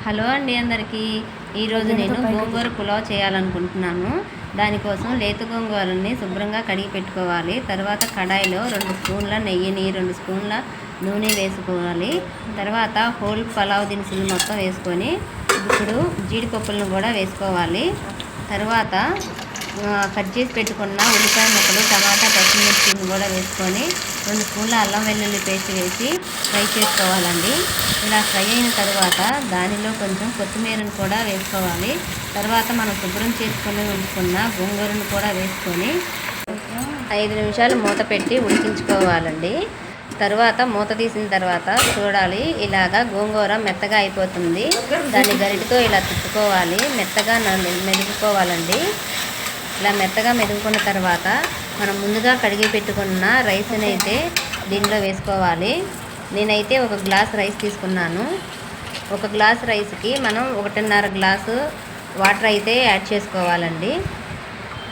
Hello అండి అందరికీ. ఈరోజు నేను గోంగూర పులావ్ చేయాలనుకుంటున్నాను. దానికోసం లేత గోంగూరని శుభ్రంగా కడిగి పెట్టుకోవాలి. తర్వాత కడాయిలో 2 స్పూన్ల నెయ్యిని 2 స్పూన్ల నూనె వేసుకోవాలి. తర్వాత హోల్ పులావ్ దినుసులు మొత్తం వేసుకొని ఇప్పుడు జీడిపప్పులను కూడా వేసుకోవాలి. తర్వాత కట్ చేసి పెట్టుకున్న ఉల్లిపాయ ముక్కలు, టమాటా, పచ్చిమిర్చిని కూడా వేసుకొని 2 స్పూన్ల అల్లం వెల్లుల్లి పేస్ట్ వేసి ఫ్రై చేసుకోవాలండి. ఇలా ఫ్రై అయిన తర్వాత దానిలో కొంచెం కొత్తిమీరను కూడా వేసుకోవాలి. తర్వాత మనం శుభ్రం చేసుకొని ఉంచుకున్న గోంగూరను కూడా వేసుకొని 5 నిమిషాలు మూత పెట్టి ఉడికించుకోవాలండి. తర్వాత మూత తీసిన తర్వాత చూడాలి, ఇలాగా గోంగూర మెత్తగా అయిపోతుంది. దాన్ని గరిటతో ఇలా తిప్పుకోవాలి, మెత్తగా మెదుపుకోవాలండి. ఇలా మెత్తగా మెదుపుకున్న తర్వాత మనం ముందుగా కడిగి పెట్టుకున్న రైస్ని అయితే దీనిలో వేసుకోవాలి. నేనైతే 1 గ్లాస్ రైస్ తీసుకున్నాను. 1 గ్లాస్ రైస్కి మనం 1.5 గ్లాసు వాటర్ అయితే యాడ్ చేసుకోవాలండి.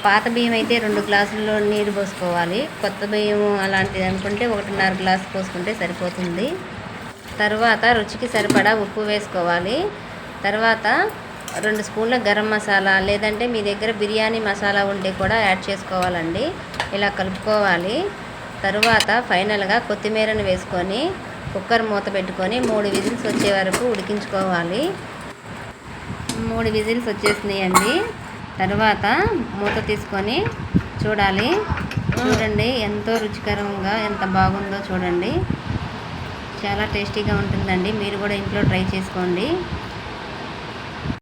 పాత బియ్యం అయితే 2 గ్లాసుల్లో నీరు పోసుకోవాలి. కొత్త బియ్యం అలాంటిది అనుకుంటే 1.5 గ్లాసు పోసుకుంటే సరిపోతుంది. తర్వాత రుచికి సరిపడా ఉప్పు వేసుకోవాలి. తర్వాత 2 స్పూన్ల గరం మసాలా, లేదంటే మీ దగ్గర బిర్యానీ మసాలా ఉంటే కూడా యాడ్ చేసుకోవాలండి. ఇలా కలుపుకోవాలి. తరువాత ఫైనల్గా కొత్తిమీరను వేసుకొని కుక్కర్ మూత పెట్టుకొని 3 విజిల్స్ వచ్చే వరకు ఉడికించుకోవాలి. 3 విజిల్స్ వచ్చేసినాయండి. తర్వాత మూత తీసుకొని చూడాలి. చూడండి ఎంతో రుచికరంగా ఎంత బాగుందో చూడండి. చాలా టేస్టీగా ఉంటుందండి. మీరు కూడా ఇంట్లో ట్రై చేసుకోండి.